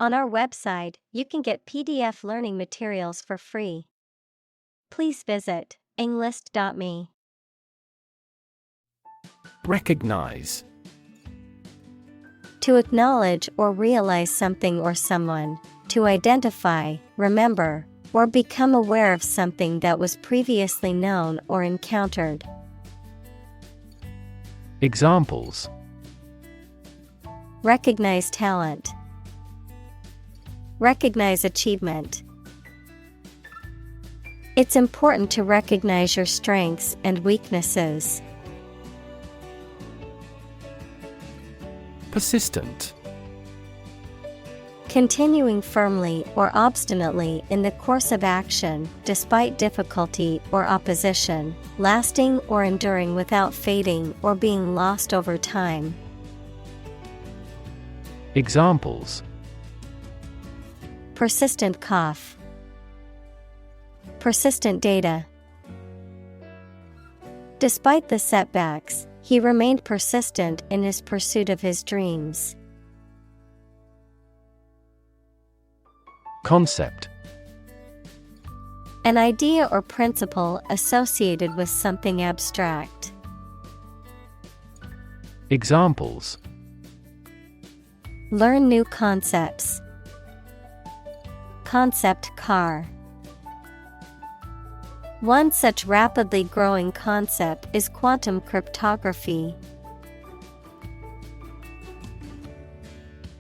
On our website, you can get PDF learning materials for free. Please visit englist.me. Recognize. To acknowledge or realize something or someone, to identify, remember, or become aware of something that was previously known or encountered. Examples: Recognize talent. Recognize achievement. It's important to recognize your strengths and weaknesses. Persistent. Continuing firmly or obstinately in the course of action, despite difficulty or opposition, lasting or enduring without fading or being lost over time. Examples: Persistent cough. Persistent data. Despite the setbacks, he remained persistent in his pursuit of his dreams. Concept. An idea or principle associated with something abstract. Examples: Learn new concepts. Concept car. One such rapidly growing concept is quantum cryptography.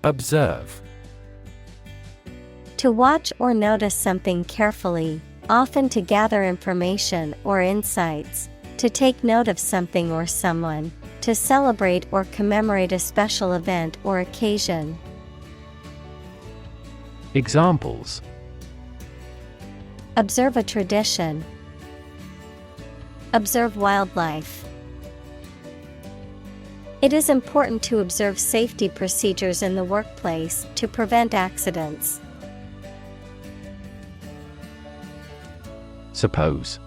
Observe. To watch or notice something carefully, often to gather information or insights, to take note of something or someone, to celebrate or commemorate a special event or occasion. Examples: Observe a tradition. Observe wildlife. It is important to observe safety procedures in the workplace to prevent accidents. Suppose.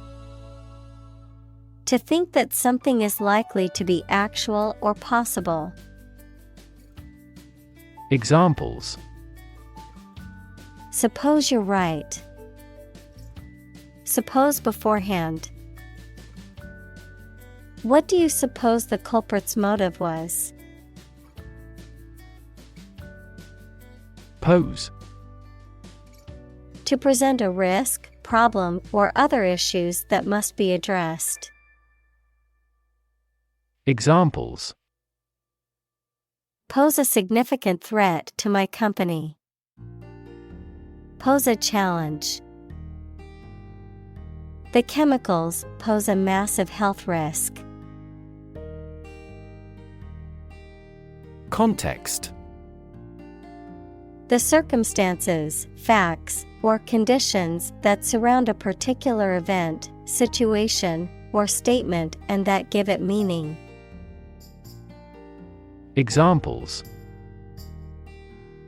To think that something is likely to be actual or possible. Examples: Suppose you're right. Suppose beforehand. What do you suppose the culprit's motive was? Pose. To present a risk, problem, or other issues that must be addressed. Examples: Pose a significant threat to my company. Pose a challenge. The chemicals pose a massive health risk. Context. The circumstances, facts, or conditions that surround a particular event, situation, or statement and that give it meaning. Examples: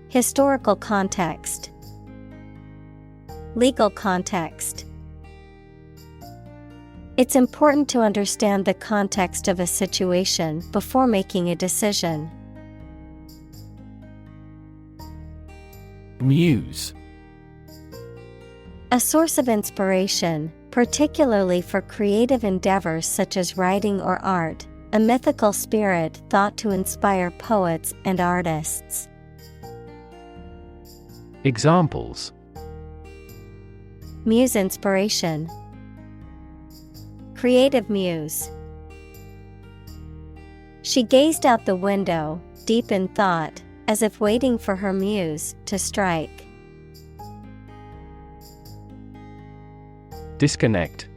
Historical context. Legal context. It's important to understand the context of a situation before making a decision. Muse. A source of inspiration, particularly for creative endeavors such as writing or art, a mythical spirit thought to inspire poets and artists. Examples: Muse inspiration. Creative muse. She gazed out the window, deep in thought, as if waiting for her muse to strike. Disconnect.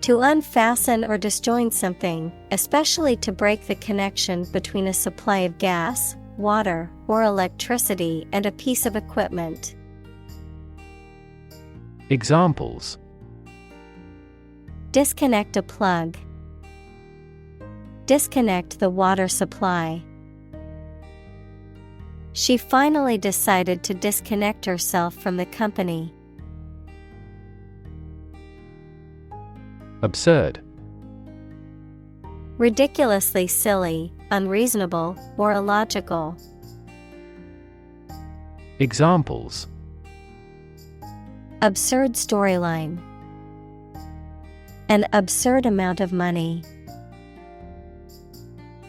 To unfasten or disjoin something, especially to break the connection between a supply of gas, water, or electricity and a piece of equipment. Examples: Disconnect a plug. Disconnect the water supply. She finally decided to disconnect herself from the company. Absurd. Ridiculously silly, unreasonable, or illogical. Examples: absurd storyline, an absurd amount of money.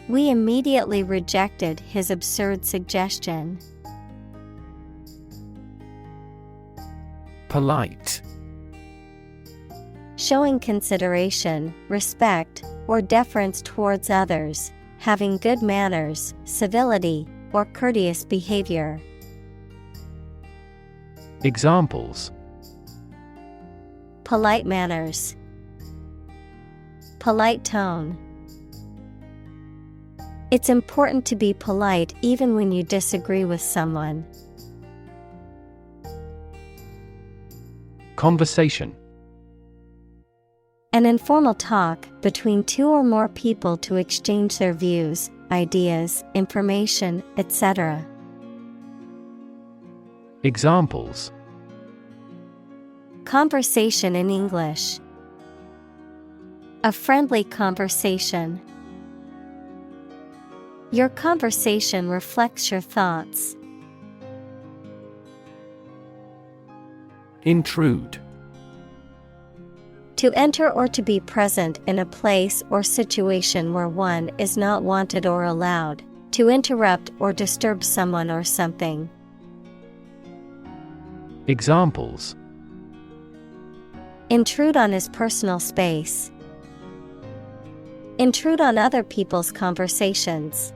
We immediately rejected his absurd suggestion. Polite. Showing consideration, respect, or deference towards others, having good manners, civility, or courteous behavior. Examples: polite manners, polite tone. It's important to be polite even when you disagree with someone. Conversation. An informal talk between two or more people to exchange their views, ideas, information, etc. Examples: conversation in English, a friendly conversation. Your conversation reflects your thoughts. Intrude. To enter or to be present in a place or situation where one is not wanted or allowed. To interrupt or disturb someone or something. Examples: intrude on his personal space. Intrude on other people's conversations.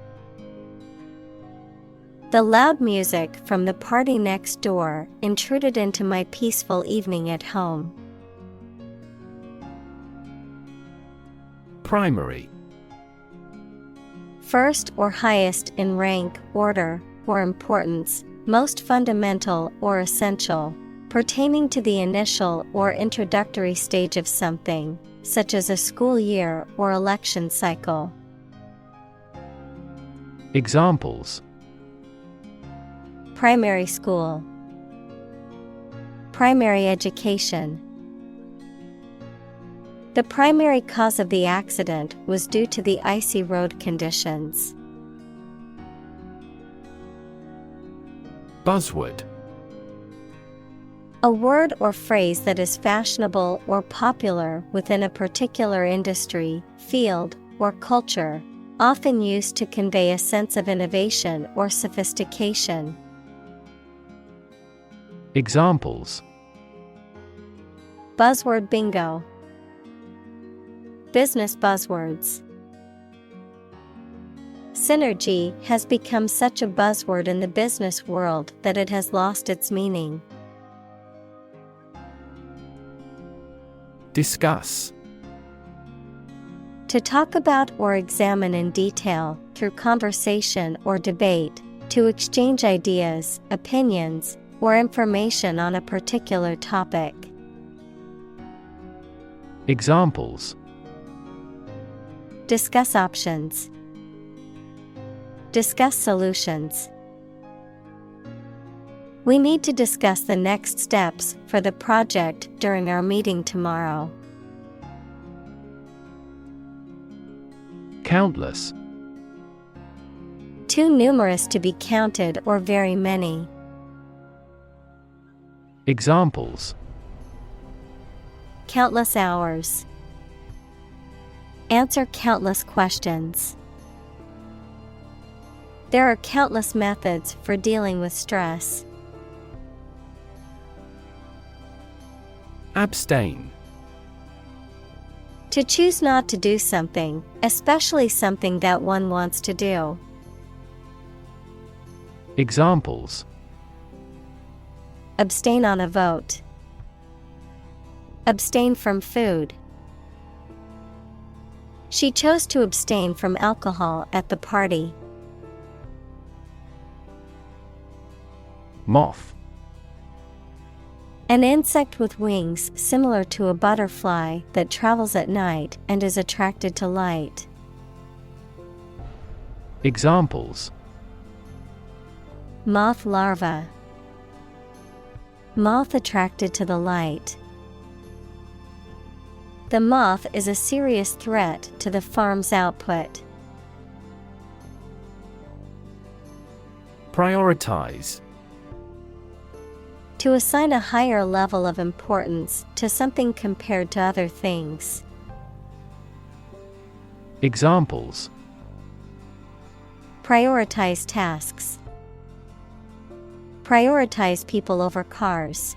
The loud music from the party next door intruded into my peaceful evening at home. Primary. First or highest in rank, order, or importance, most fundamental or essential, pertaining to the initial or introductory stage of something, such as a school year or election cycle. Examples: primary school, primary education. The primary cause of the accident was due to the icy road conditions. Buzzword. A word or phrase that is fashionable or popular within a particular industry, field, or culture, often used to convey a sense of innovation or sophistication. Examples: buzzword bingo. Business buzzwords. Synergy has become such a buzzword in the business world that it has lost its meaning. Discuss. To talk about or examine in detail, through conversation or debate, to exchange ideas, opinions, or information on a particular topic. Examples: discuss options. Discuss solutions. We need to discuss the next steps for the project during our meeting tomorrow. Countless. Too numerous to be counted or very many. Examples: countless hours. Answer countless questions. There are countless methods for dealing with stress. Abstain. To choose not to do something, especially something that one wants to do. Examples: abstain on a vote. Abstain from food. She chose to abstain from alcohol at the party. Moth. An insect with wings similar to a butterfly that travels at night and is attracted to light. Examples: moth larva. Moth attracted to the light. The moth is a serious threat to the farm's output. Prioritize. To assign a higher level of importance to something compared to other things. Examples: Prioritize tasks. Prioritize people over cars.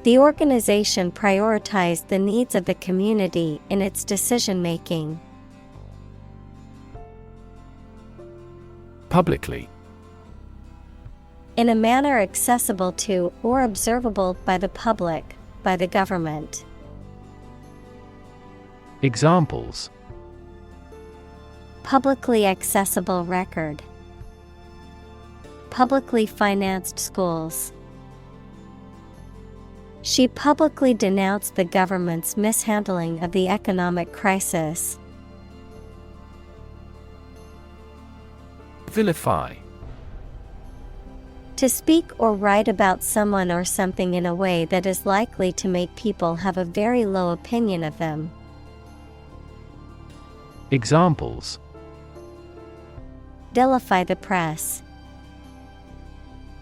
The organization prioritized the needs of the community in its decision-making. Publicly. In a manner accessible to or observable by the public, by the government. Examples: Publicly accessible record. Publicly financed schools. She publicly denounced the government's mishandling of the economic crisis. Vilify. To speak or write about someone or something in a way that is likely to make people have a very low opinion of them. Examples: Vilify the press.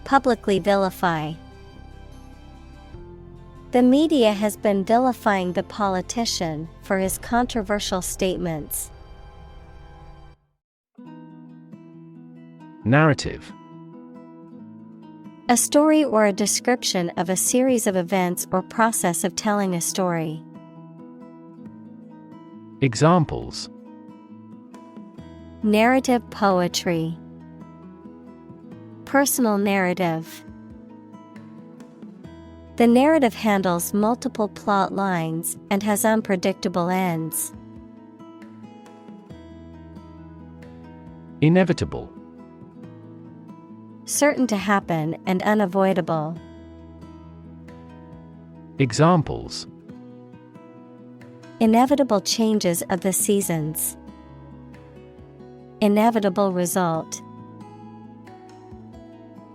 Publicly vilify. The media has been vilifying the politician for his controversial statements. Narrative. A story or a description of a series of events or process of telling a story. Examples: Narrative poetry. Personal narrative. The narrative handles multiple plot lines and has unpredictable ends. Inevitable. Certain to happen and unavoidable. Examples: Inevitable changes of the seasons. Inevitable result.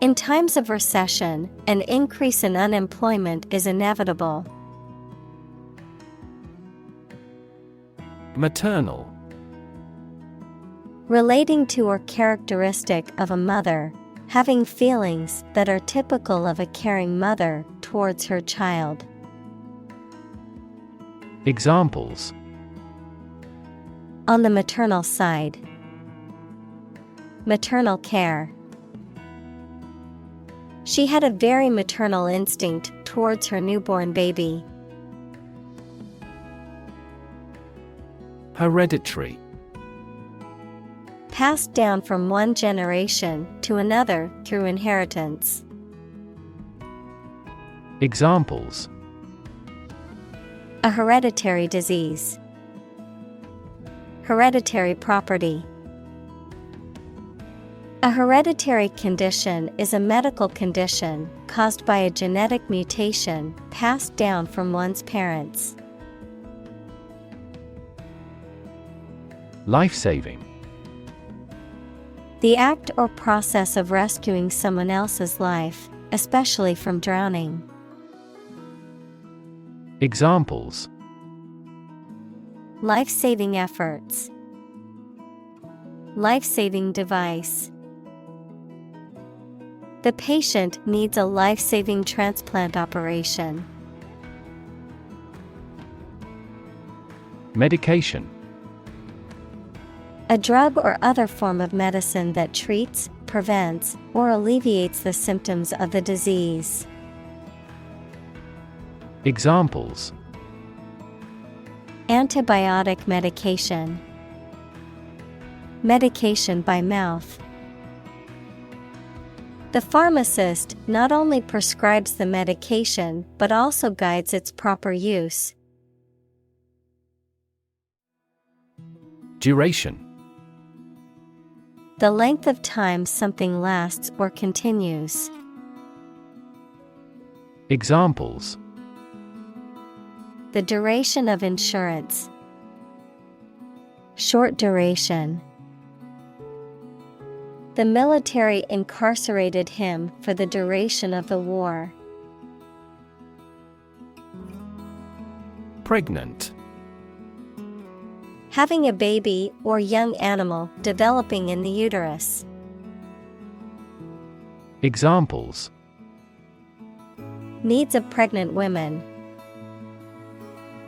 In times of recession, an increase in unemployment is inevitable. Maternal. Relating to or characteristic of a mother, having feelings that are typical of a caring mother towards her child. Examples: On the maternal side. Maternal care. She had a very maternal instinct towards her newborn baby. Hereditary. Passed down from one generation to another through inheritance. Examples: A hereditary disease. Hereditary property. A hereditary condition is a medical condition caused by a genetic mutation passed down from one's parents. Life-saving. The act or process of rescuing someone else's life, especially from drowning. Examples: Life-saving efforts. Life-saving device. The patient needs a life-saving transplant operation. Medication. A drug or other form of medicine that treats, prevents, or alleviates the symptoms of the disease. Examples: Antibiotic medication. Medication by mouth. The pharmacist not only prescribes the medication but also guides its proper use. Duration. The length of time something lasts or continues. Examples: The duration of insurance. Short duration. The military incarcerated him for the duration of the war. Pregnant. Having a baby or young animal developing in the uterus. Examples: Needs of pregnant women.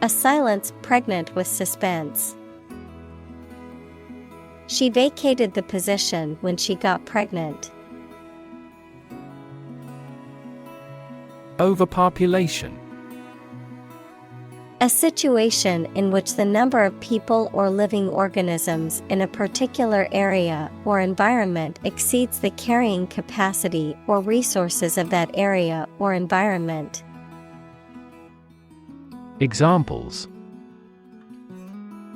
A silence pregnant with suspense. She vacated the position when she got pregnant. Overpopulation. A situation in which the number of people or living organisms in a particular area or environment exceeds the carrying capacity or resources of that area or environment. Examples: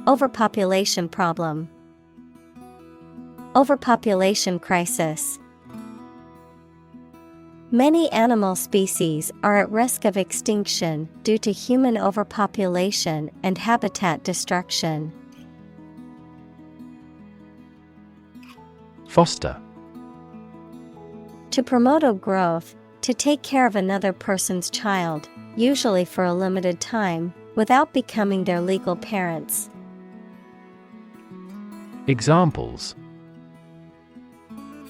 Overpopulation problem. Overpopulation crisis. Many animal species are at risk of extinction due to human overpopulation and habitat destruction. Foster. To promote a growth, to take care of another person's child, usually for a limited time, without becoming their legal parents. Examples: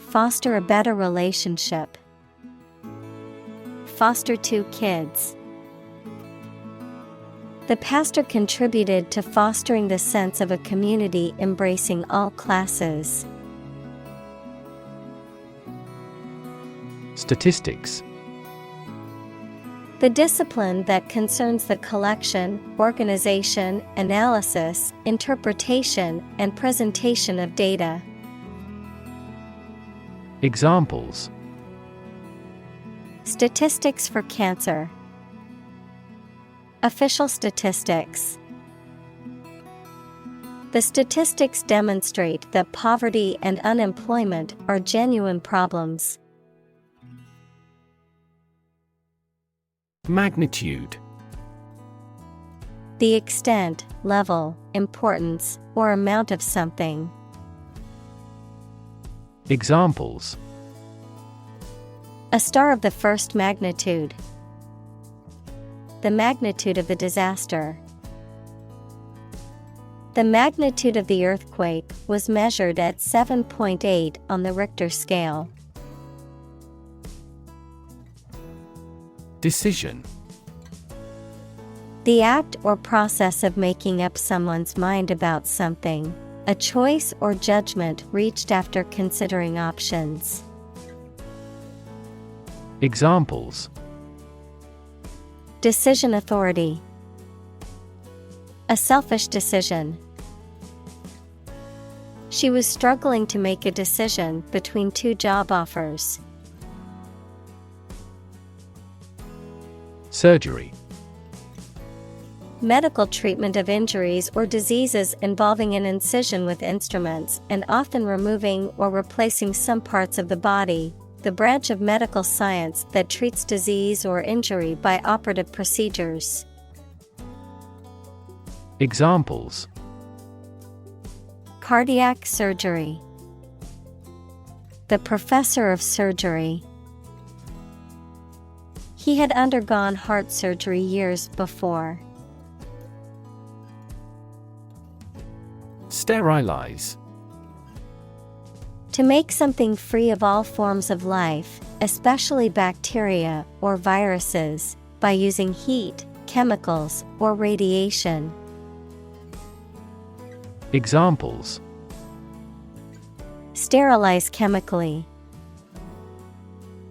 Foster a better relationship. Foster 2 kids. The pastor contributed to fostering the sense of a community embracing all classes. Statistics. The discipline that concerns the collection, organization, analysis, interpretation, and presentation of data. Examples: Statistics for cancer. Official statistics. The statistics demonstrate that poverty and unemployment are genuine problems. Magnitude. The extent, level, importance, or amount of something. Examples: A star of the first magnitude. The magnitude of the disaster. The magnitude of the earthquake was measured at 7.8 on the Richter scale. Decision. The act or process of making up someone's mind about something, a choice or judgment reached after considering options. Examples: Decision authority. A selfish decision. She was struggling to make a decision between 2 job offers. Surgery. Medical treatment of injuries or diseases involving an incision with instruments and often removing or replacing some parts of the body, the branch of medical science that treats disease or injury by operative procedures. Examples: Cardiac surgery. The professor of surgery. He had undergone heart surgery years before. Sterilize. To make something free of all forms of life, especially bacteria or viruses, by using heat, chemicals, or radiation. Examples: Sterilize chemically.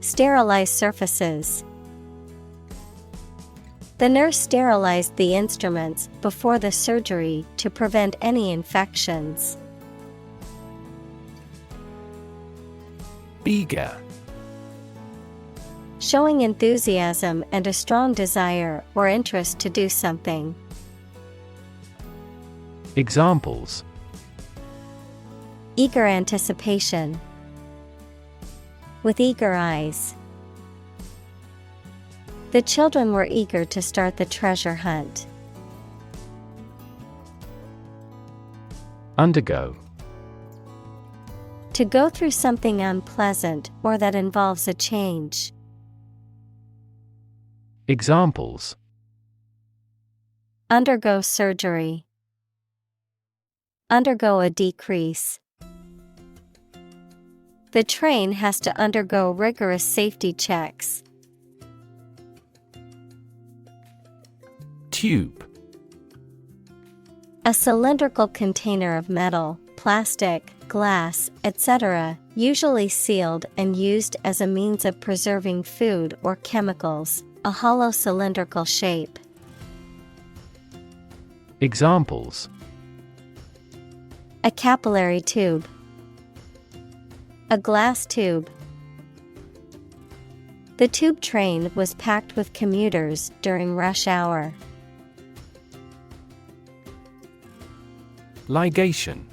Sterilize surfaces. The nurse sterilized the instruments before the surgery to prevent any infections. Eager. Showing enthusiasm and a strong desire or interest to do something. Examples: Eager anticipation. With eager eyes. The children were eager to start the treasure hunt. Undergo. To go through something unpleasant or that involves a change. Examples: Undergo surgery. Undergo a decrease. The train has to undergo rigorous safety checks. Tube. A cylindrical container of metal, plastic, glass, etc., usually sealed and used as a means of preserving food or chemicals, a hollow cylindrical shape. Examples: A capillary tube. A glass tube. The tube train was packed with commuters during rush hour. Ligation.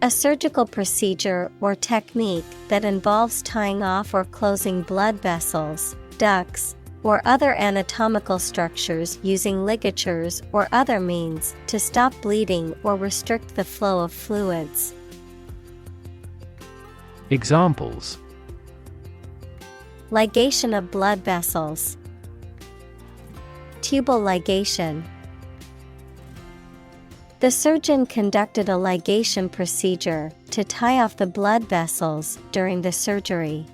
A surgical procedure or technique that involves tying off or closing blood vessels, ducts, or other anatomical structures using ligatures or other means to stop bleeding or restrict the flow of fluids. Examples: Ligation of blood vessels. Tubal ligation. The surgeon conducted a ligation procedure to tie off the blood vessels during the surgery.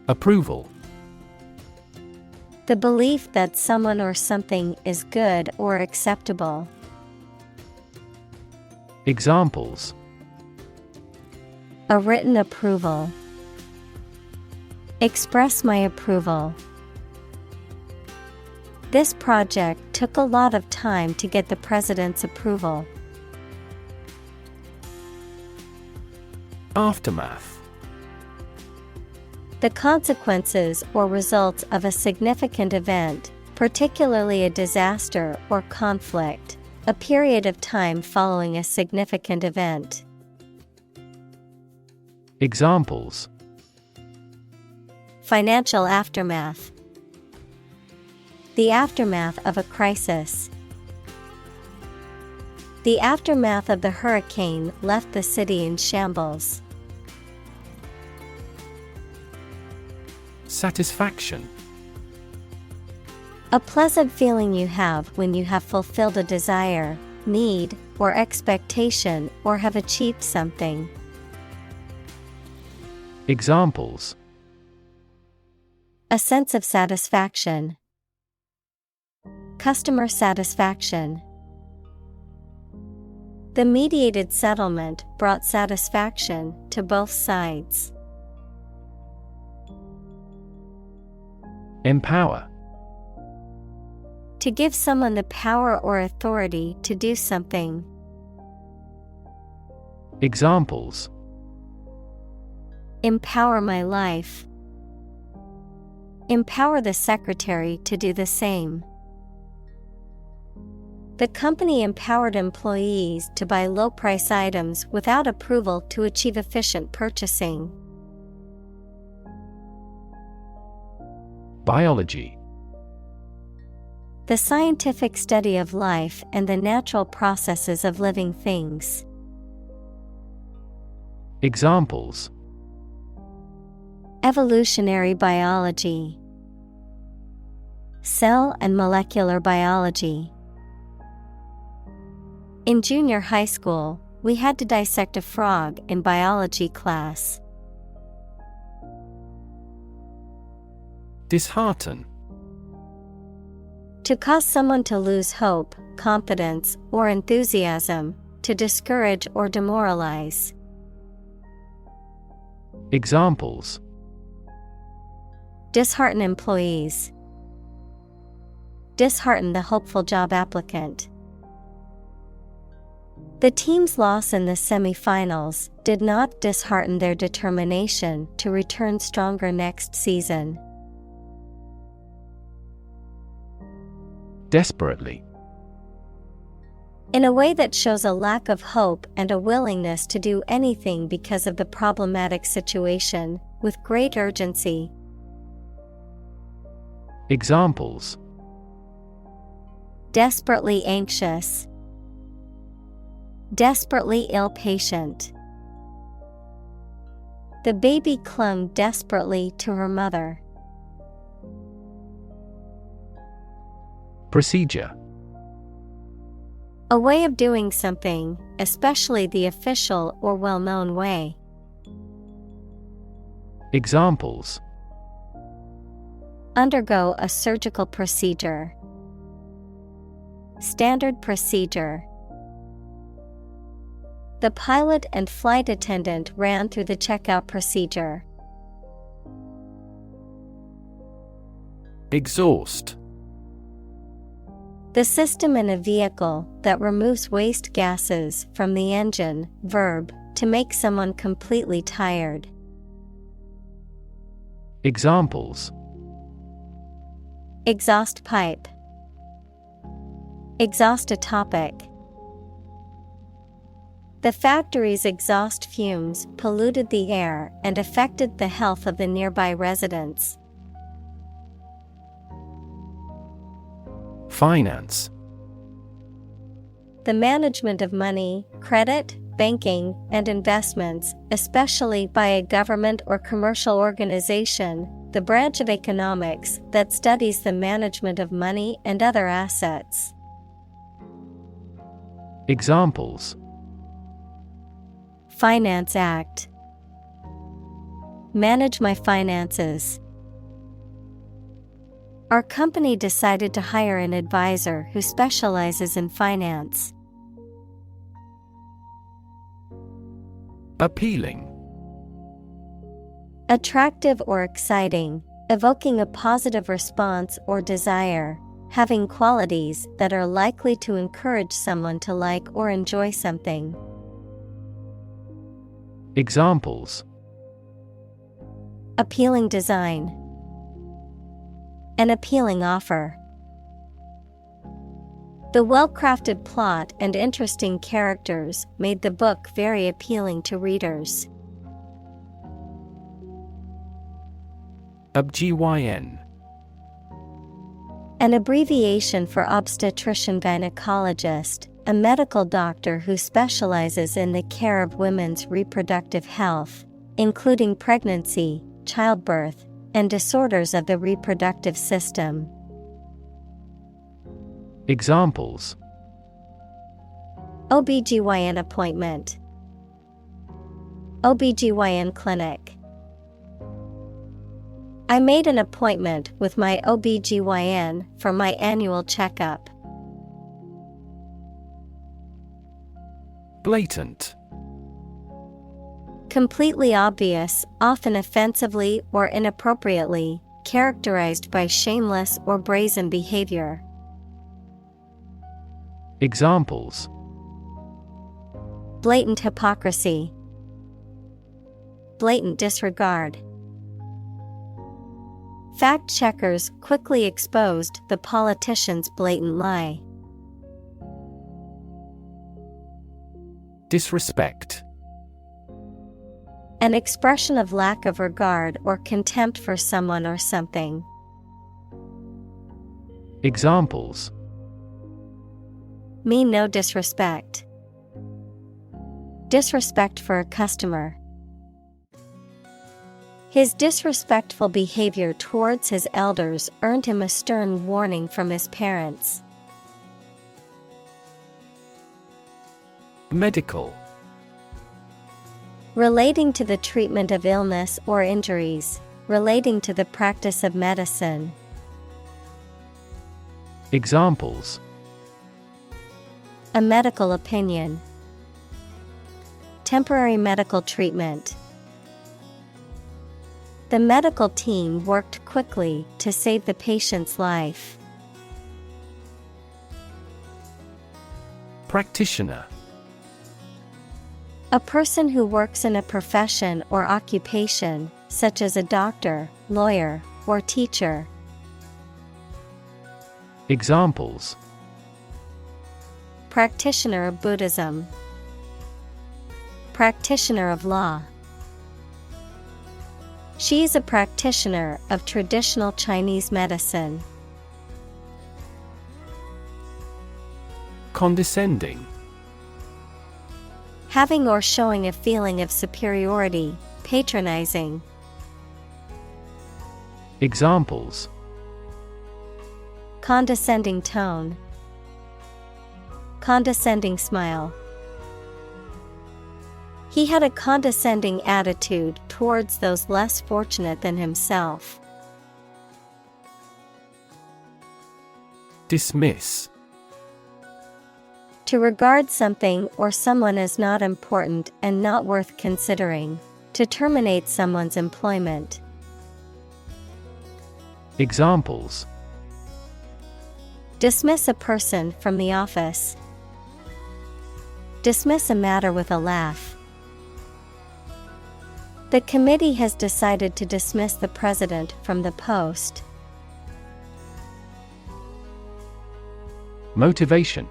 Approval. The belief that someone or something is good or acceptable. Examples: A written approval. Express my approval. This project took a lot of time to get the president's approval. Aftermath. The consequences or results of a significant event, particularly a disaster or conflict, a period of time following a significant event. Examples: Financial aftermath. The aftermath of a crisis. The aftermath of the hurricane left the city in shambles. Satisfaction. A pleasant feeling you have when you have fulfilled a desire, need, or expectation or have achieved something. Examples: A sense of satisfaction. Customer satisfaction. The mediated settlement brought satisfaction to both sides. Empower. To give someone the power or authority to do something. Examples: Empower my life. Empower the secretary to do the same. The company empowered employees to buy low-price items without approval to achieve efficient purchasing. Biology. The scientific study of life and the natural processes of living things. Examples: Evolutionary biology. Cell and molecular biology. In junior high school, we had to dissect a frog in biology class. Dishearten. To cause someone to lose hope, confidence, or enthusiasm, to discourage or demoralize. Examples: Dishearten employees. Dishearten the hopeful job applicant. The team's loss in the semifinals did not dishearten their determination to return stronger next season. Desperately. In a way that shows a lack of hope and a willingness to do anything because of the problematic situation, with great urgency. Examples: Desperately anxious. Desperately ill patient. The baby clung desperately to her mother. Procedure. A way of doing something, especially the official or well-known way. Examples: Undergo a surgical procedure. Standard procedure. The pilot and flight attendant ran through the checkout procedure. Exhaust. The system in a vehicle that removes waste gases from the engine, verb, to make someone completely tired. Examples: Exhaust pipe. Exhaust a topic. The factory's exhaust fumes polluted the air and affected the health of the nearby residents. Finance. The management of money, credit, banking, and investments, especially by a government or commercial organization, the branch of economics that studies the management of money and other assets. Examples: Finance Act. Manage my finances. Our company decided to hire an advisor who specializes in finance. Appealing. Attractive or exciting, evoking a positive response or desire, having qualities that are likely to encourage someone to like or enjoy something. Examples: Appealing design. An appealing offer. The well-crafted plot and interesting characters made the book very appealing to readers. OBGYN. An abbreviation for obstetrician-gynecologist, a medical doctor who specializes in the care of women's reproductive health, including pregnancy, childbirth, and disorders of the reproductive system. Examples: OBGYN appointment. OBGYN clinic. I made an appointment with my OBGYN for my annual checkup. Blatant. Completely obvious, often offensively or inappropriately, characterized by shameless or brazen behavior. Examples: Blatant hypocrisy. Blatant disregard. Fact-checkers quickly exposed the politician's blatant lie. Disrespect. An expression of lack of regard or contempt for someone or something. Examples: Mean no disrespect. Disrespect for a customer. His disrespectful behavior towards his elders earned him a stern warning from his parents. Medical. Relating to the treatment of illness or injuries, relating to the practice of medicine. Examples: A medical opinion. Temporary medical treatment. The medical team worked quickly to save the patient's life. Practitioner. A person who works in a profession or occupation, such as a doctor, lawyer, or teacher. Examples: Practitioner of Buddhism. Practitioner of law. She is a practitioner of traditional Chinese medicine. Condescending. Having or showing a feeling of superiority, patronizing. Examples: Condescending tone. Condescending smile. He had a condescending attitude towards those less fortunate than himself. Dismiss. To regard something or someone as not important and not worth considering. To terminate someone's employment. Examples: dismiss a person from the office. Dismiss a matter with a laugh. The committee has decided to dismiss the president from the post. Motivation.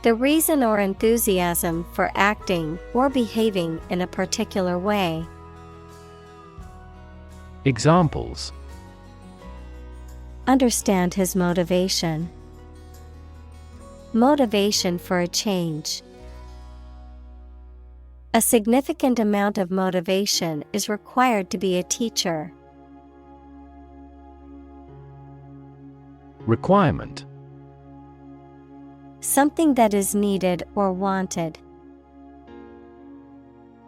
The reason or enthusiasm for acting or behaving in a particular way. Examples: understand his motivation. Motivation for a change. A significant amount of motivation is required to be a teacher. Requirement. Something that is needed or wanted.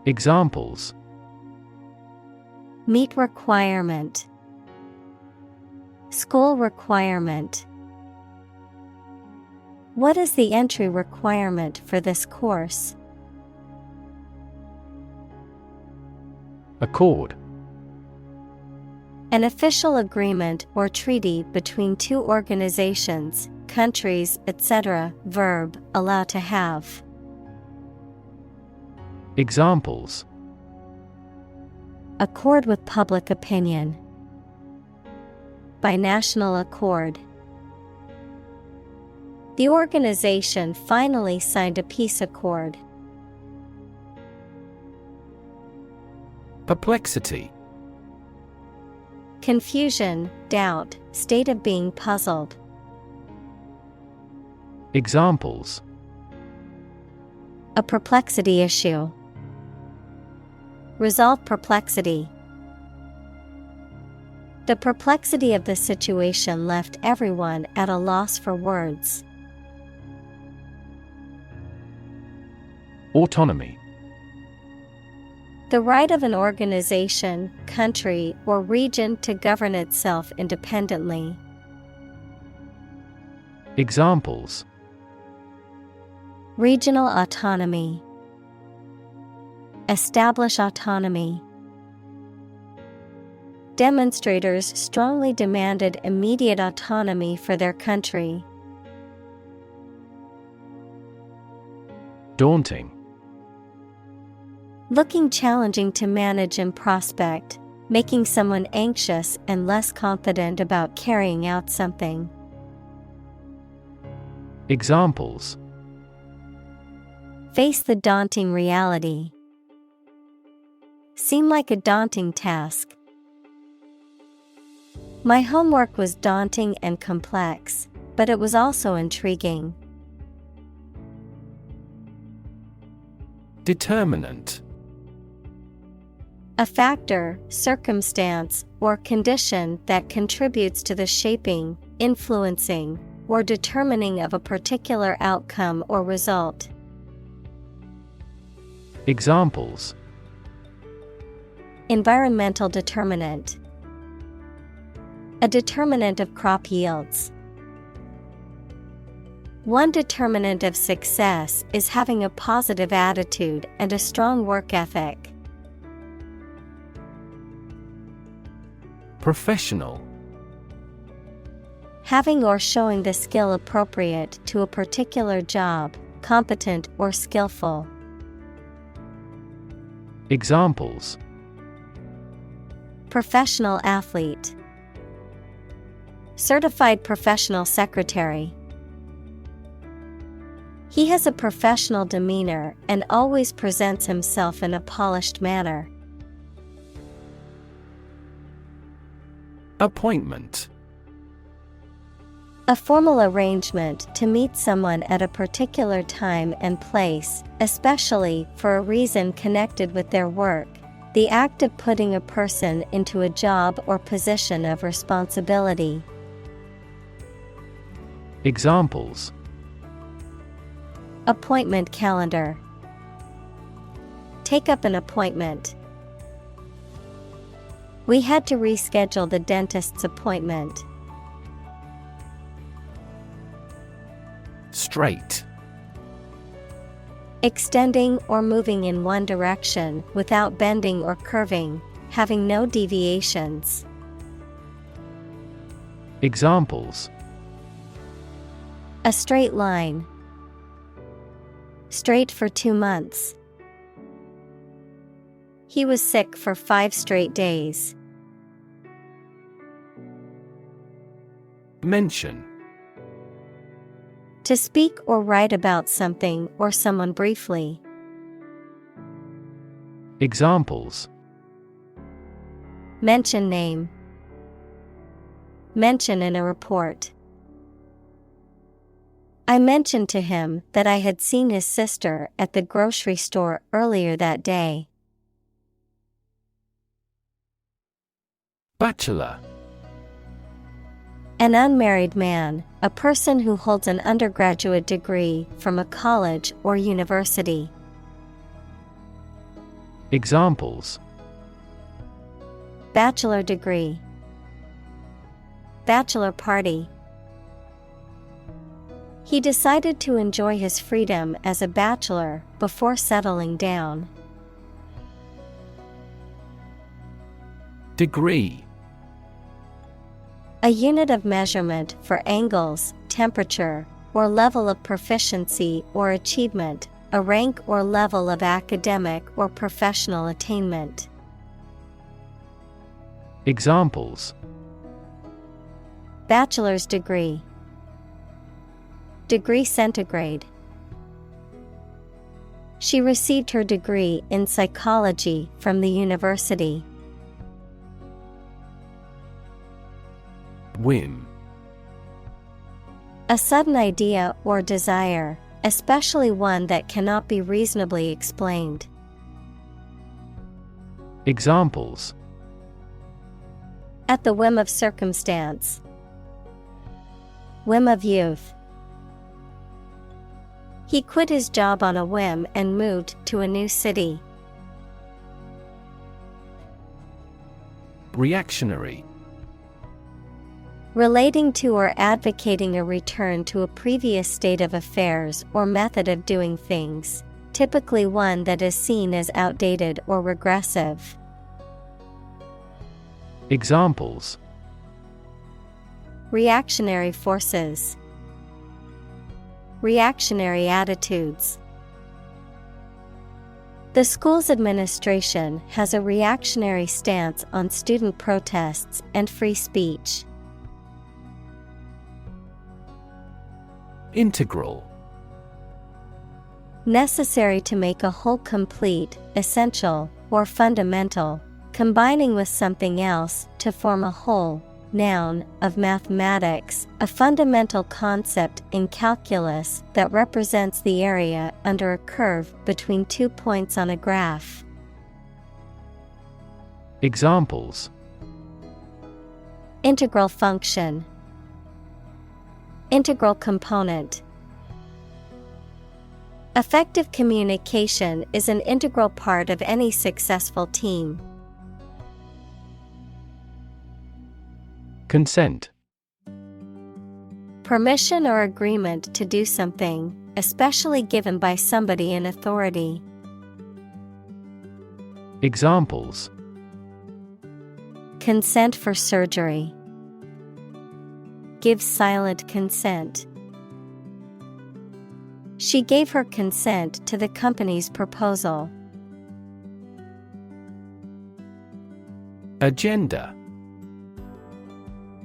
Examples: meet requirement. School requirement. What is the entry requirement for this course? Accord. An official agreement or treaty between two organizations, countries, etc. Verb, allow to have. Examples: accord with public opinion. By national accord. The organization finally signed a peace accord. Perplexity. Confusion, doubt, state of being puzzled. Examples: a perplexity issue. Resolve perplexity. The perplexity of the situation left everyone at a loss for words. Autonomy. The right of an organization, country, or region to govern itself independently. Examples: regional autonomy. Establish autonomy. Demonstrators strongly demanded immediate autonomy for their country. Daunting. Looking challenging to manage and prospect, making someone anxious and less confident about carrying out something. Examples: face the daunting reality. Seem like a daunting task. My homework was daunting and complex, but it was also intriguing. Determinant. A factor, circumstance, or condition that contributes to the shaping, influencing, or determining of a particular outcome or result. Examples: environmental determinant. A determinant of crop yields. One determinant of success is having a positive attitude and a strong work ethic. Professional. Having or showing the skill appropriate to a particular job, competent or skillful. Examples: professional athlete. Certified professional secretary. He has a professional demeanor and always presents himself in a polished manner. Appointment. A formal arrangement to meet someone at a particular time and place, especially for a reason connected with their work. The act of putting a person into a job or position of responsibility. Examples: appointment calendar. Take up an appointment. We had to reschedule the dentist's appointment. Straight. Extending or moving in one direction without bending or curving, having no deviations. Examples: A straight line. Straight for 2 months. He was sick for 5 straight days. Mention. To speak or write about something or someone briefly. Examples: Mention name. Mention in a report. I mentioned to him that I had seen his sister at the grocery store earlier that day. Bachelor. An unmarried man, a person who holds an undergraduate degree from a college or university. Examples: Bachelor degree. Bachelor party. He decided to enjoy his freedom as a bachelor before settling down. Degree. A unit of measurement for angles, temperature, or level of proficiency or achievement, a rank or level of academic or professional attainment. Examples: Bachelor's degree. Degree centigrade. She received her degree in psychology from the university. Whim. A sudden idea or desire, especially one that cannot be reasonably explained. Examples: At the whim of circumstance. Whim of youth. He quit his job on a whim and moved to a new city. Reactionary. Relating to or advocating a return to a previous state of affairs or method of doing things, typically one that is seen as outdated or regressive. Examples: Reactionary forces. Reactionary attitudes. The school's administration has a reactionary stance on student protests and free speech. Integral. Necessary to make a whole complete, essential, or fundamental, combining with something else to form a whole. Noun, of mathematics, a fundamental concept in calculus that represents the area under a curve between 2 points on a graph. Examples: Integral function. Integral component. Effective communication is an integral part of any successful team. Consent. Permission or agreement to do something, especially given by somebody in authority. Examples: Consent for surgery. Give silent consent. She gave her consent to the company's proposal. Agenda.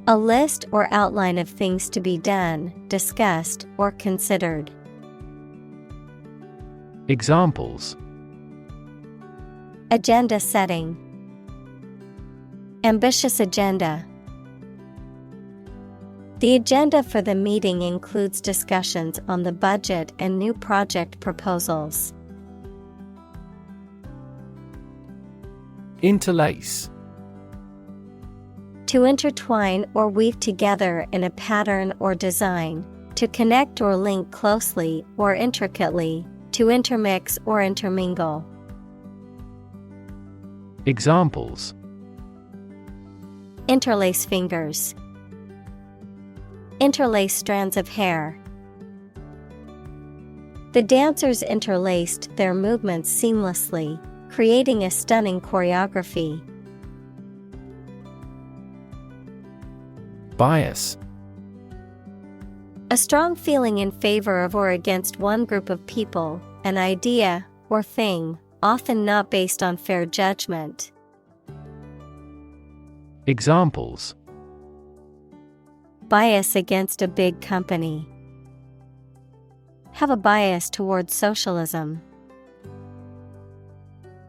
A list or outline of things to be done, discussed, or considered. Examples: Agenda setting. Ambitious agenda. The agenda for the meeting includes discussions on the budget and new project proposals. Interlace. To intertwine or weave together in a pattern or design, to connect or link closely or intricately, to intermix or intermingle. Examples: Interlace fingers. Interlace strands of hair. The dancers interlaced their movements seamlessly, creating a stunning choreography. Bias. A strong feeling in favor of or against one group of people, an idea, or thing, often not based on fair judgment. Examples: Bias against a big company. Have a bias towards socialism.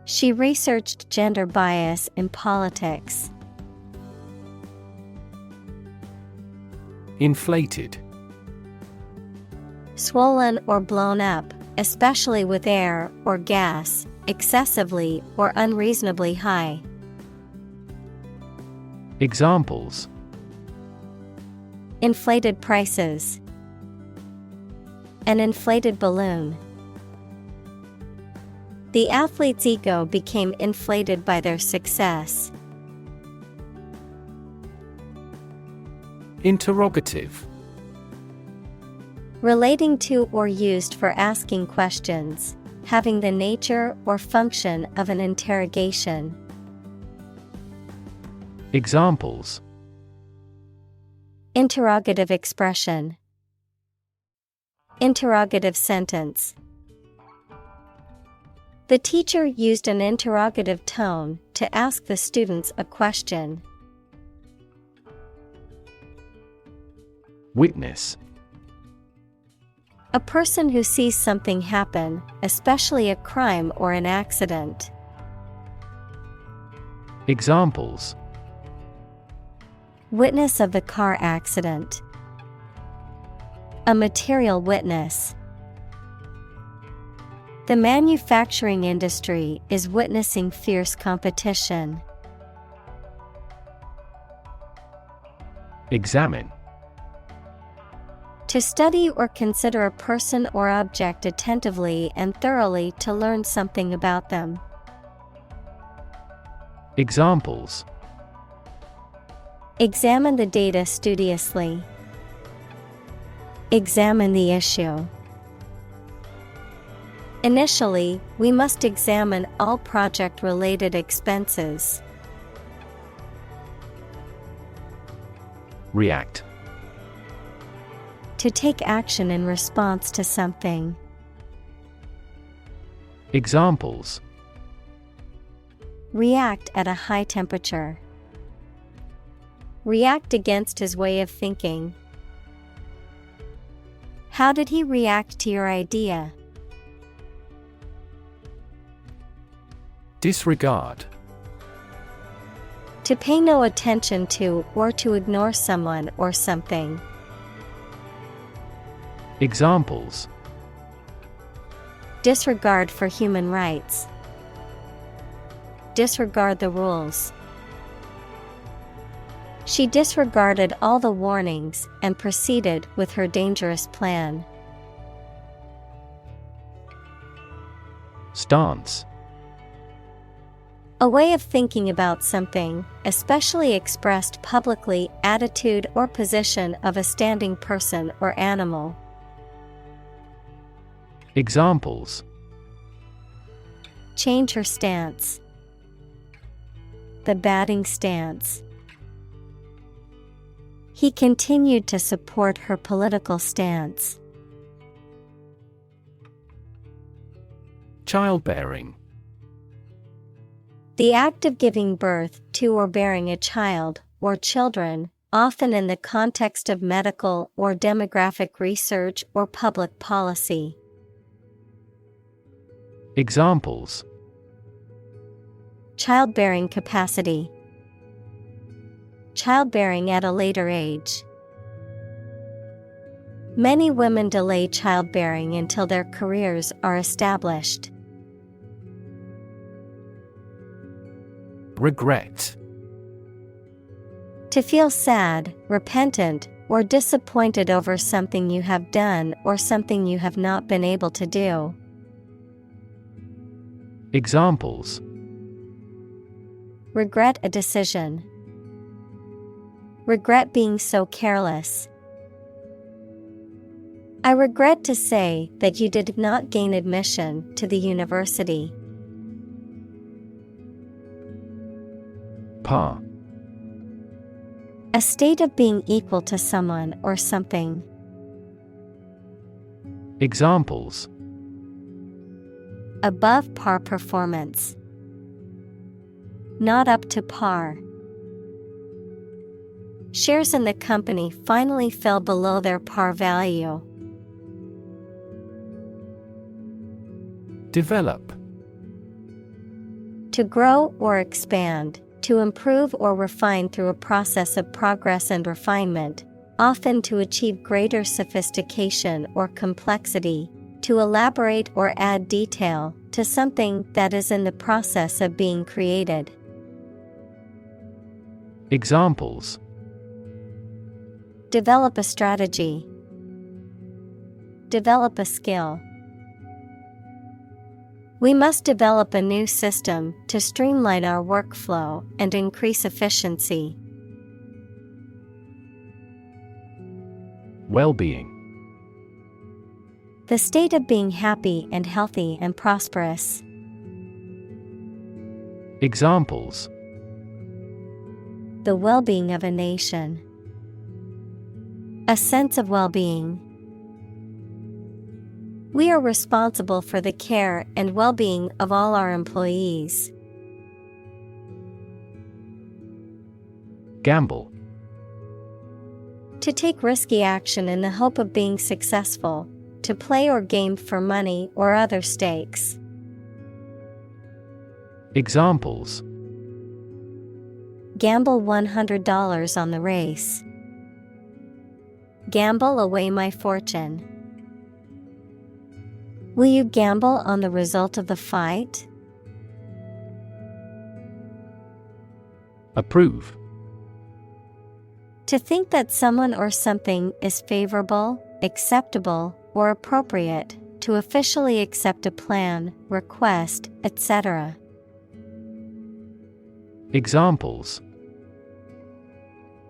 She researched gender bias in politics. Inflated. Swollen or blown up, especially with air or gas, excessively or unreasonably high. Examples: Inflated prices. An inflated balloon. The athlete's ego became inflated by their success. Interrogative. Relating to or used for asking questions, having the nature or function of an interrogation. Examples: Interrogative expression. Interrogative sentence. The teacher used an interrogative tone to ask the students a question. Witness. A person who sees something happen, especially a crime or an accident. Examples: Witness of the car accident. A material witness. The manufacturing industry is witnessing fierce competition. Examine. To study or consider a person or object attentively and thoroughly to learn something about them. Examples: Examine the data studiously. Examine the issue. Initially, we must examine all project-related expenses. React. To take action in response to something. Examples: React at a high temperature. React against his way of thinking. How did he react to your idea? Disregard. To pay no attention to or to ignore someone or something. Examples: Disregard for human rights. Disregard the rules. She disregarded all the warnings and proceeded with her dangerous plan. Stance. A way of thinking about something, especially expressed publicly, attitude or position of a standing person or animal. Examples: Change her stance. The batting stance. He continued to support her political stance. Childbearing. The act of giving birth to or bearing a child, or children, often in the context of medical or demographic research or public policy. Examples: Childbearing capacity. Childbearing at a later age. Many women delay childbearing until their careers are established. Regret. To feel sad, repentant, or disappointed over something you have done or something you have not been able to do. Examples: Regret a decision. Regret being so careless. I regret to say that you did not gain admission to the university. Par. A state of being equal to someone or something. Examples: Above par performance. Not up to par. Shares in the company finally fell below their par value. Develop. To grow or expand, to improve or refine through a process of progress and refinement, often to achieve greater sophistication or complexity, to elaborate or add detail to something that is in the process of being created. Examples: Develop a strategy. Develop a skill. We must develop a new system to streamline our workflow and increase efficiency. Well-being. The state of being happy and healthy and prosperous. Examples: The well-being of a nation. A sense of well-being. We are responsible for the care and well-being of all our employees. Gamble. To take risky action in the hope of being successful, to play or game for money or other stakes. Examples: Gamble $100 on the race. Gamble away my fortune. Will you gamble on the result of the fight? Approve. To think that someone or something is favorable, acceptable, or appropriate, to officially accept a plan, request, etc. Examples: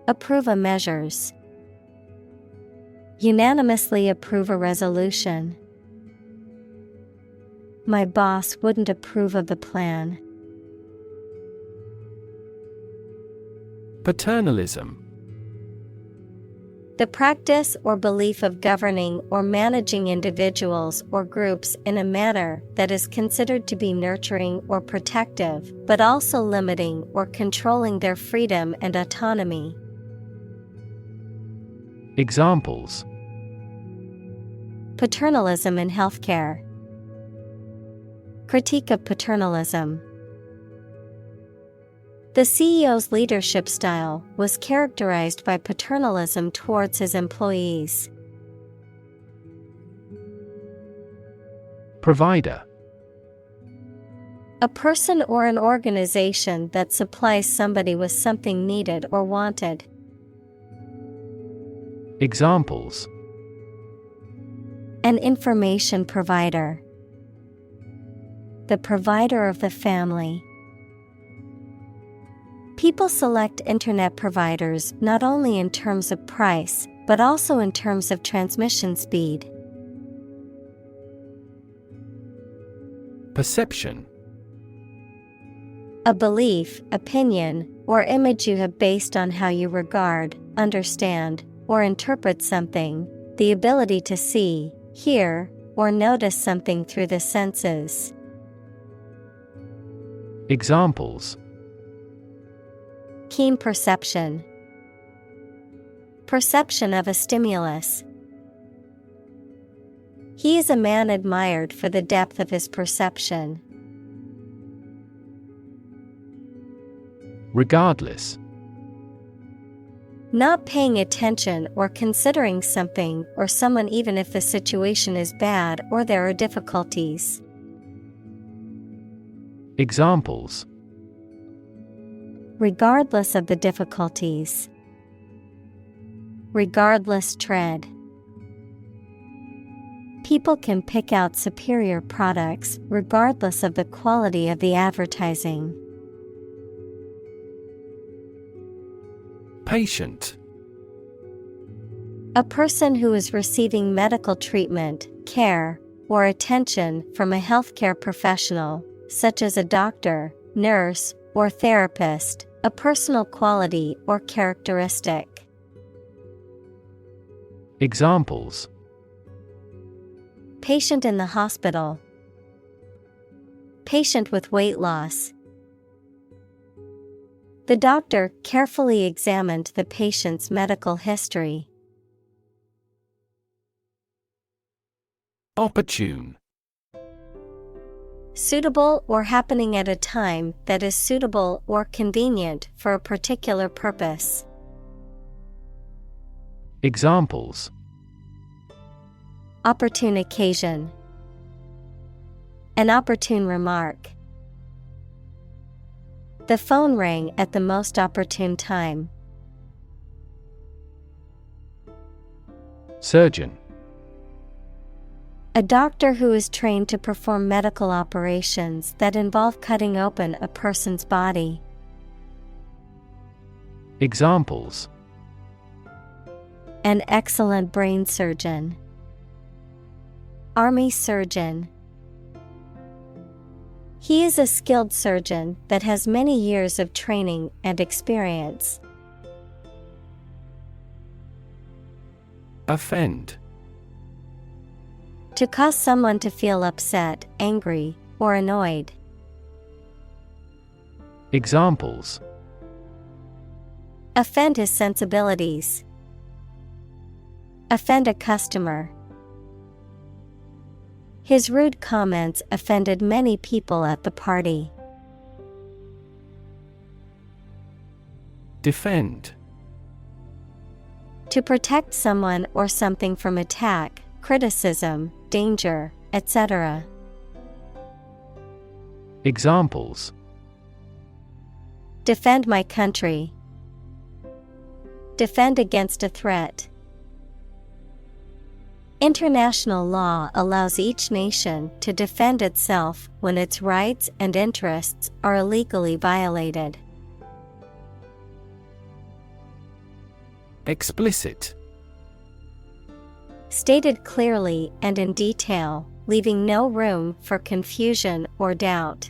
Approve a measures. Unanimously approve a resolution. My boss wouldn't approve of the plan. Paternalism. The practice or belief of governing or managing individuals or groups in a manner that is considered to be nurturing or protective, but also limiting or controlling their freedom and autonomy. Examples: Paternalism in healthcare. Critique of paternalism. The CEO's leadership style was characterized by paternalism towards his employees. Provider. A person or an organization that supplies somebody with something needed or wanted. Examples: An information provider. The provider of the family. People select internet providers not only in terms of price, but also in terms of transmission speed. Perception. A belief, opinion, or image you have based on how you regard, understand, or interpret something, the ability to see, hear, or notice something through the senses. Examples: Keen perception. Perception of a stimulus. He is a man admired for the depth of his perception. Regardless. Not paying attention or considering something or someone even if the situation is bad or there are difficulties. Examples: Regardless of the difficulties. Regardless tread. People can pick out superior products regardless of the quality of the advertising. Patient. A person who is receiving medical treatment, care, or attention from a healthcare professional, such as a doctor, nurse, or therapist, a personal quality or characteristic. Examples: Patient in the hospital. Patient with weight loss. The doctor carefully examined the patient's medical history. Opportune. Suitable or happening at a time that is suitable or convenient for a particular purpose. Examples: Opportune occasion. An opportune remark. The phone rang at the most opportune time. Surgeon. A doctor who is trained to perform medical operations that involve cutting open a person's body. Examples: An excellent brain surgeon. Army surgeon. He is a skilled surgeon that has many years of training and experience. Offend. To cause someone to feel upset, angry, or annoyed. Examples: Offend his sensibilities. Offend a customer. His rude comments offended many people at the party. Defend. To protect someone or something from attack, criticism, danger, etc. Examples: Defend my country. Defend against a threat. International law allows each nation to defend itself when its rights and interests are illegally violated. Explicit. Stated clearly and in detail, leaving no room for confusion or doubt.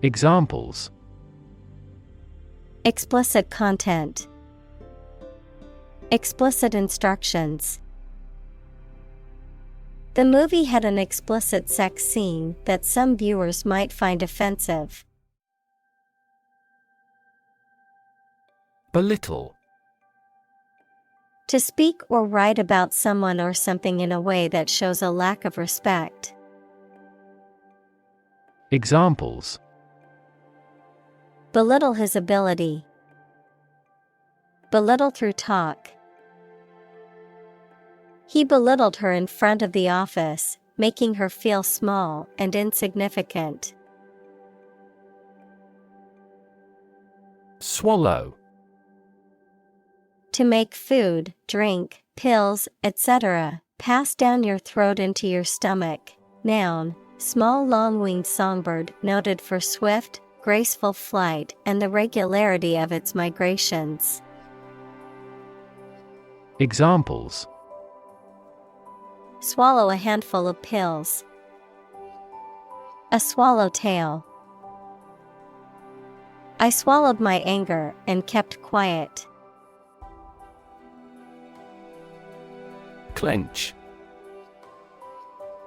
Examples: Explicit content. Explicit instructions. The movie had an explicit sex scene that some viewers might find offensive. Belittle. To speak or write about someone or something in a way that shows a lack of respect. Examples: Belittle his ability. Belittle through talk. He belittled her in front of the office, making her feel small and insignificant. Swallow. To make food, drink, pills, etc., pass down your throat into your stomach. Noun, small long-winged songbird noted for swift, graceful flight and the regularity of its migrations. Examples: Swallow a handful of pills. A swallowtail. I swallowed my anger and kept quiet. Clench.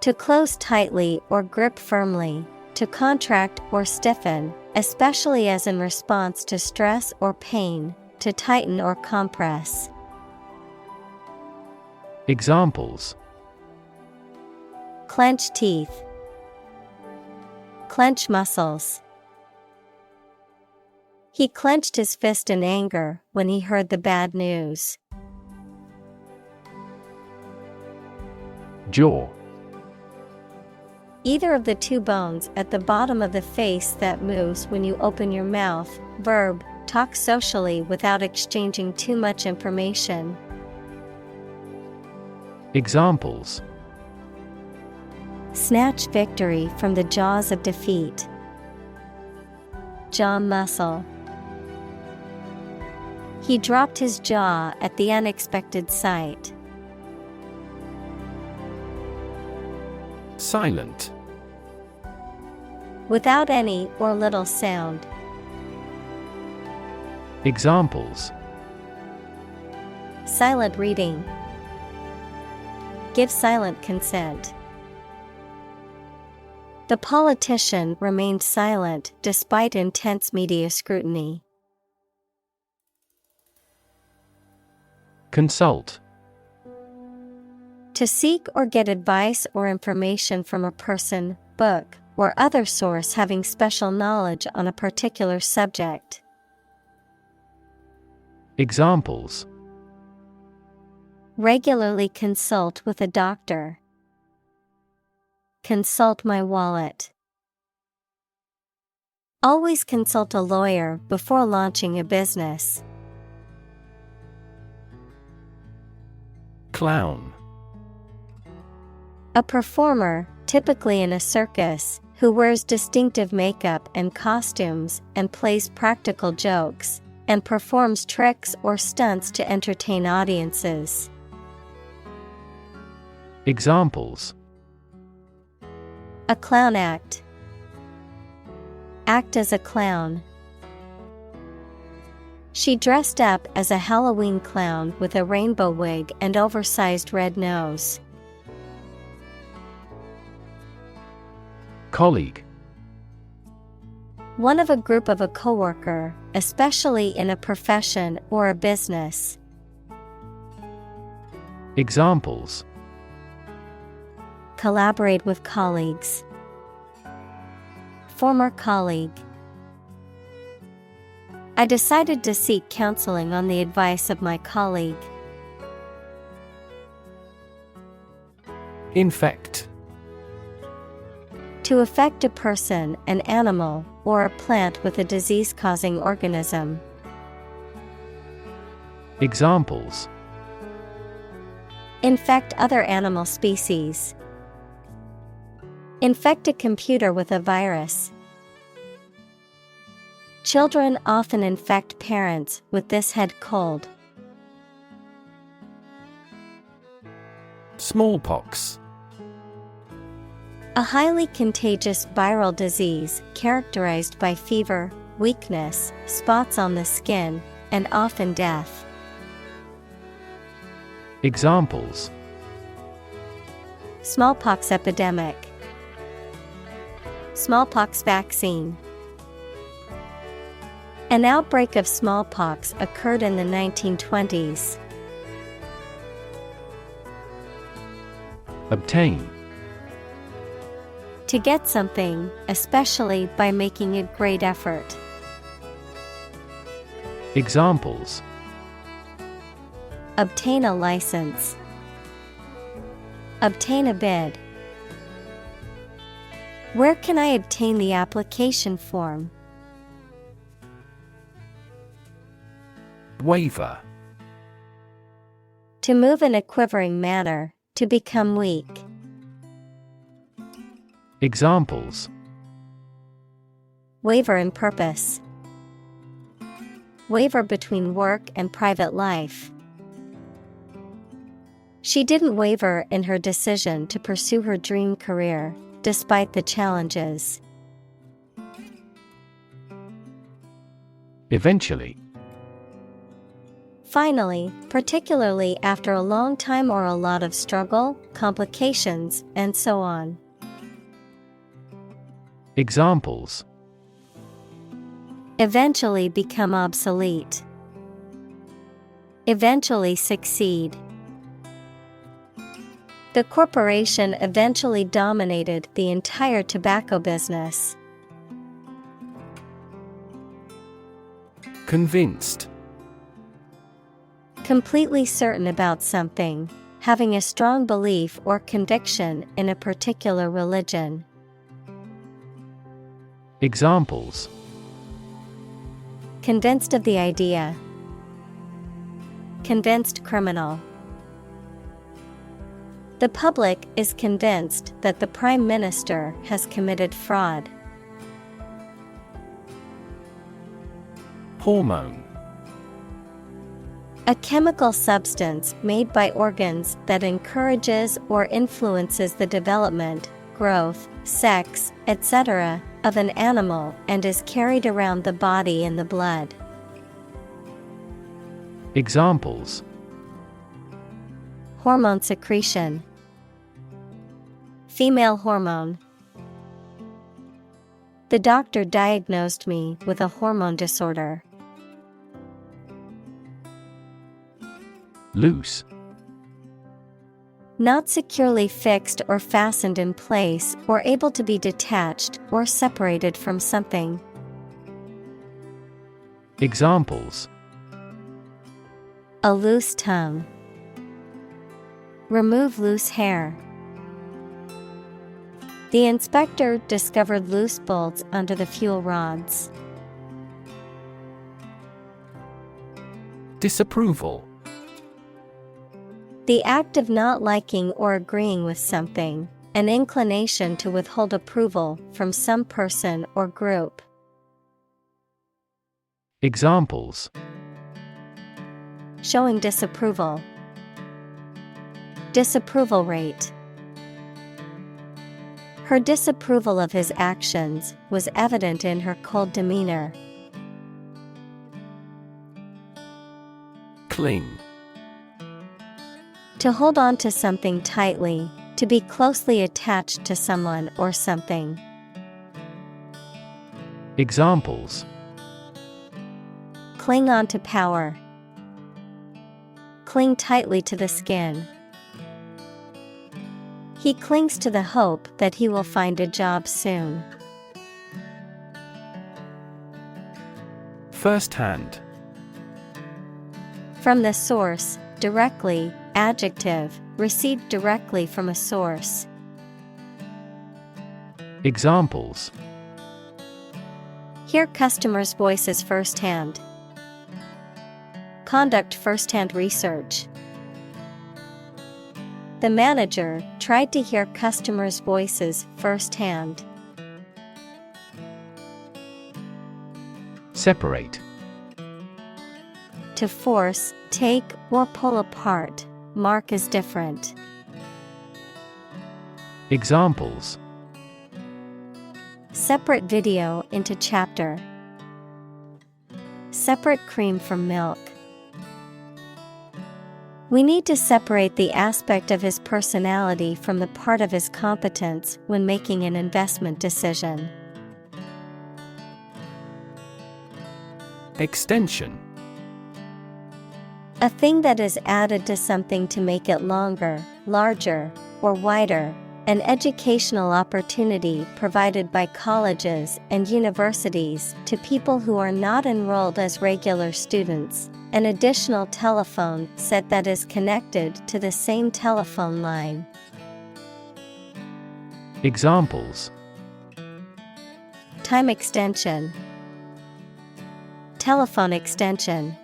To close tightly or grip firmly, to contract or stiffen, especially as in response to stress or pain, to tighten or compress. Examples: Clench teeth. Clench muscles. He clenched his fist in anger when he heard the bad news. Jaw. Either of the two bones at the bottom of the face that moves when you open your mouth. Verb, talk socially without exchanging too much information. Examples: Snatch victory from the jaws of defeat. Jaw muscle. He dropped his jaw at the unexpected sight. Silent. Without any or little sound. Examples: Silent reading. Give silent consent. The politician remained silent despite intense media scrutiny. Consult. To seek or get advice or information from a person, book, or other source having special knowledge on a particular subject. Examples: Regularly consult with a doctor. Consult my wallet. Always consult a lawyer before launching a business. Clown. A performer, typically in a circus, who wears distinctive makeup and costumes and plays practical jokes, and performs tricks or stunts to entertain audiences. Examples: A clown act. Act as a clown. She dressed up as a Halloween clown with a rainbow wig and oversized red nose. Colleague. One of a group of a coworker, especially in a profession or a business. Examples: Collaborate with colleagues. Former colleague. I decided to seek counseling on the advice of my colleague. Infect. To affect a person, an animal, or a plant with a disease-causing organism. Examples: Infect other animal species. Infect a computer with a virus. Children often infect parents with this head cold. Smallpox. A highly contagious viral disease characterized by fever, weakness, spots on the skin, and often death. Examples: Smallpox epidemic. Smallpox vaccine. An outbreak of smallpox occurred in the 1920s. Obtain. To get something, especially by making a great effort. Examples: Obtain a license. Obtain a bid. Where can I obtain the application form? Waver. To move in a quivering manner, to become weak. Examples: Waver in purpose. Waver between work and private life. She didn't waver in her decision to pursue her dream career, despite the challenges. Eventually. Finally, particularly after a long time or a lot of struggle, complications, and so on. Examples: Eventually become obsolete. Eventually succeed. The corporation eventually dominated the entire tobacco business. Convinced. Completely certain about something, having a strong belief or conviction in a particular religion. Examples: Convinced of the idea. Convinced criminal. The public is convinced that the Prime Minister has committed fraud. Hormone. A chemical substance made by organs that encourages or influences the development, growth, sex, etc., of an animal and is carried around the body in the blood. Examples: Hormone secretion. Female hormone. The doctor diagnosed me with a hormone disorder. Loose. Not securely fixed or fastened in place or able to be detached or separated from something. Examples: A loose tongue. Remove loose hair. The inspector discovered loose bolts under the fuel rods. Disapproval. The act of not liking or agreeing with something, an inclination to withhold approval from some person or group. Examples: Showing disapproval. Disapproval rate. Her disapproval of his actions was evident in her cold demeanor. Cling. To hold on to something tightly, to be closely attached to someone or something. Examples: Cling on to power. Cling tightly to the skin. He clings to the hope that he will find a job soon. First-hand. From the source, directly, adjective, received directly from a source. Examples: Hear customers' voices firsthand. Conduct first-hand research. The manager tried to hear customers' voices firsthand. Separate. To force, take, or pull apart, mark as different. Examples: Separate video into chapter. Separate cream from milk. We need to separate the aspect of his personality from the part of his competence when making an investment decision. Extension. A thing that is added to something to make it longer, larger, or wider. An educational opportunity provided by colleges and universities to people who are not enrolled as regular students. An additional telephone set that is connected to the same telephone line. Examples: Time extension. Telephone extension.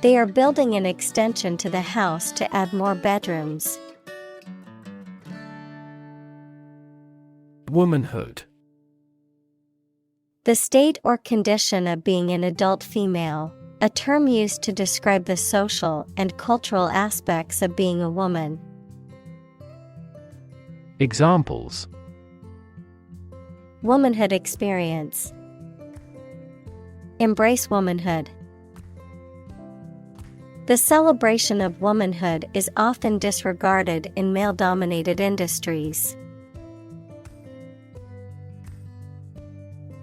They are building an extension to the house to add more bedrooms. Womanhood. The state or condition of being an adult female, a term used to describe the social and cultural aspects of being a woman. Examples: Womanhood experience. Embrace womanhood. The celebration of womanhood is often disregarded in male-dominated industries.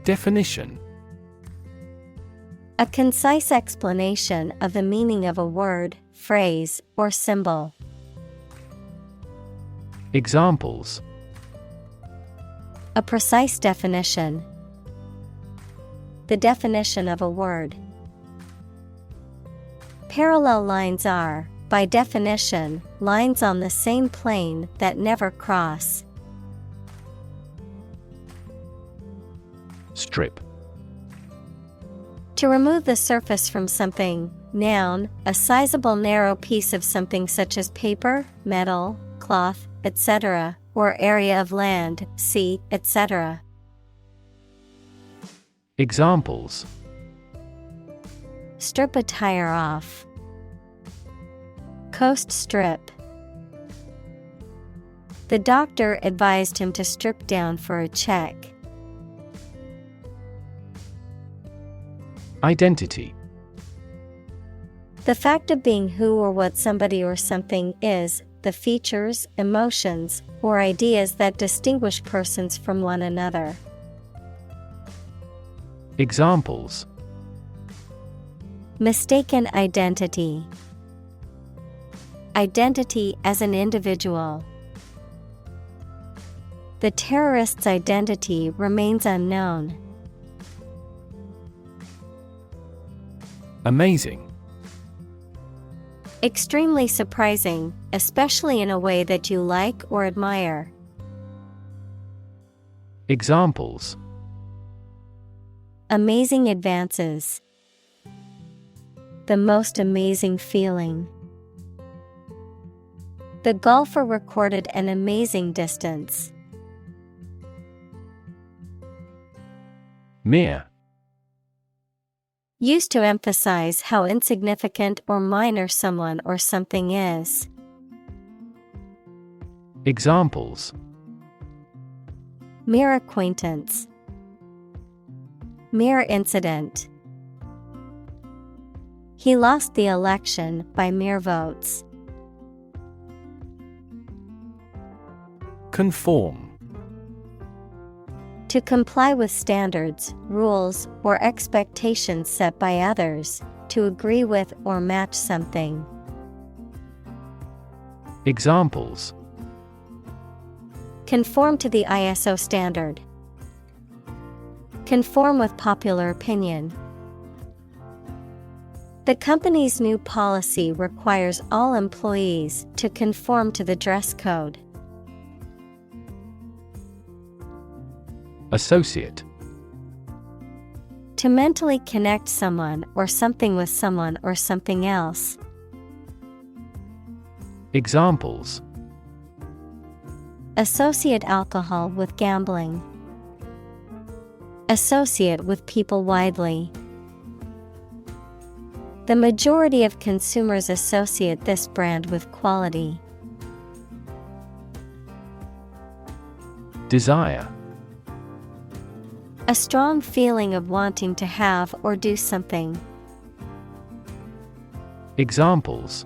Definition. A concise explanation of the meaning of a word, phrase, or symbol. Examples: A precise definition. The definition of a word. Parallel lines are, by definition, lines on the same plane that never cross. Strip. To remove the surface from something. Noun, a sizable narrow piece of something such as paper, metal, cloth, etc., or area of land, sea, etc. Examples: strip a tire off. Coast strip. The doctor advised him to strip down for a check. Identity. The fact of being who or what somebody or something is, the features, emotions, or ideas that distinguish persons from one another. Examples: mistaken identity. Identity as an individual. The terrorist's identity remains unknown. Amazing. Extremely surprising, especially in a way that you like or admire. Examples: amazing advances. The most amazing feeling. The golfer recorded an amazing distance. Mere. Used to emphasize how insignificant or minor someone or something is. Examples: mere acquaintance. Mere incident. He lost the election by mere votes. Conform. To comply with standards, rules, or expectations set by others, to agree with or match something. Examples: conform to the ISO standard. Conform with popular opinion. The company's new policy requires all employees to conform to the dress code. Associate. To mentally connect someone or something with someone or something else. Examples: associate alcohol with gambling. Associate with people widely. The majority of consumers associate this brand with quality. Desire. A strong feeling of wanting to have or do something. Examples: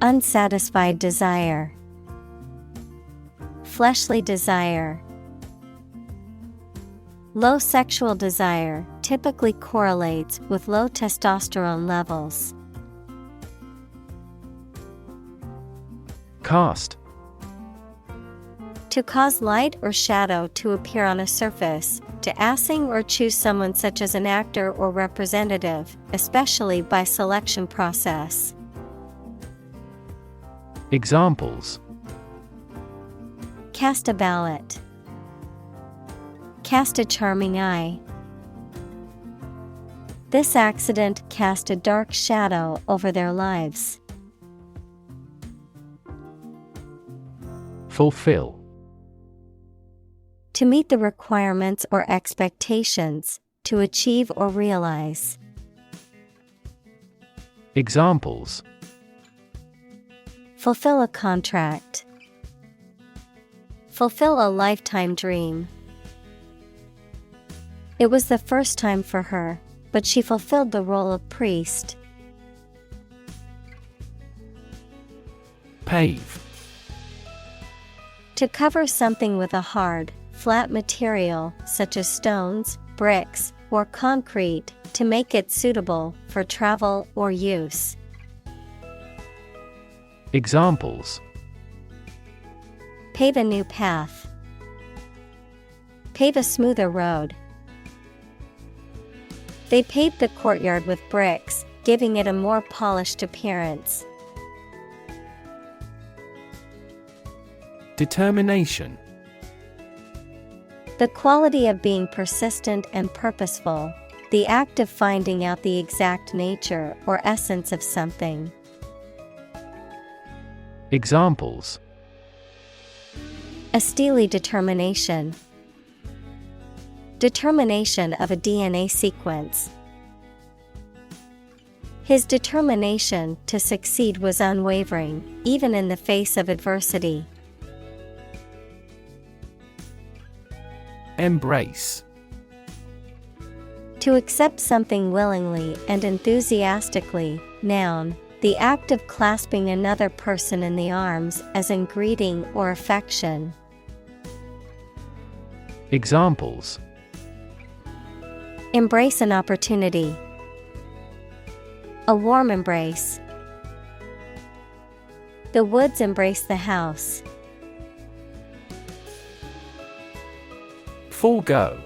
unsatisfied desire. Fleshly desire. Low sexual desire typically correlates with low testosterone levels. Cast. To cause light or shadow to appear on a surface, to assign or choose someone such as an actor or representative, especially by selection process. Examples: cast a ballot. Cast a charming eye. This accident cast a dark shadow over their lives. Fulfill. To meet the requirements or expectations, to achieve or realize. Examples: fulfill a contract. Fulfill a lifetime dream. It was the first time for her, but she fulfilled the role of priest. Pave. To cover something with a hard, flat material such as stones, bricks, or concrete to make it suitable for travel or use. Examples: pave a new path. Pave a smoother road. They paved the courtyard with bricks, giving it a more polished appearance. Determination. The quality of being persistent and purposeful, the act of finding out the exact nature or essence of something. Examples: a steely determination. Determination of a DNA sequence. His determination to succeed was unwavering, even in the face of adversity. Embrace. To accept something willingly and enthusiastically. Noun, the act of clasping another person in the arms as in greeting or affection. Examples: Embrace an opportunity. A warm embrace. The woods embrace the house. Forego.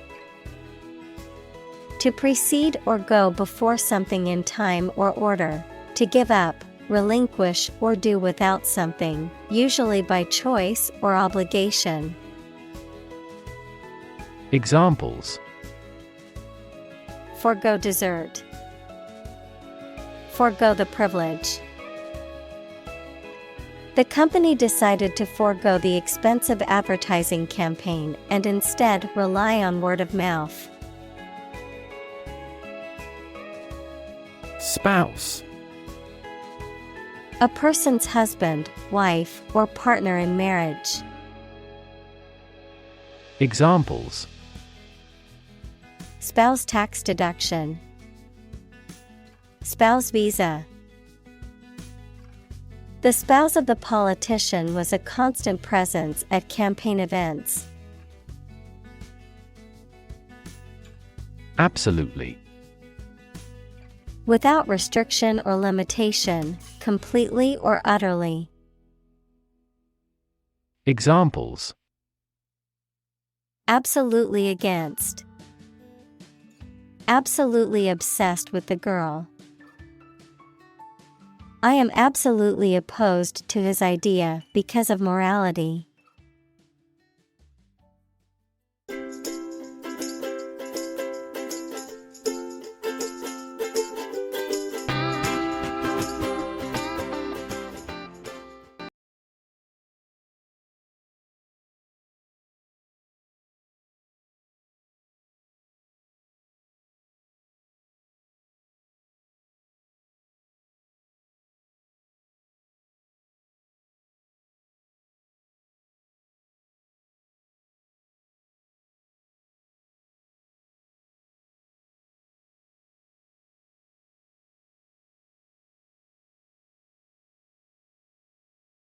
To precede or go before something in time or order. To give up, relinquish or do without something, usually by choice or obligation. Examples: Forgo dessert. Forgo the privilege. The company decided to forego the expensive advertising campaign and instead rely on word of mouth. Spouse. A person's husband, wife, or partner in marriage. Examples: Spouse tax deduction. Spouse visa. The spouse of the politician was a constant presence at campaign events. Absolutely. Without restriction or limitation, completely or utterly. Examples: Absolutely against. Absolutely obsessed with the girl. I am absolutely opposed to his idea because of morality.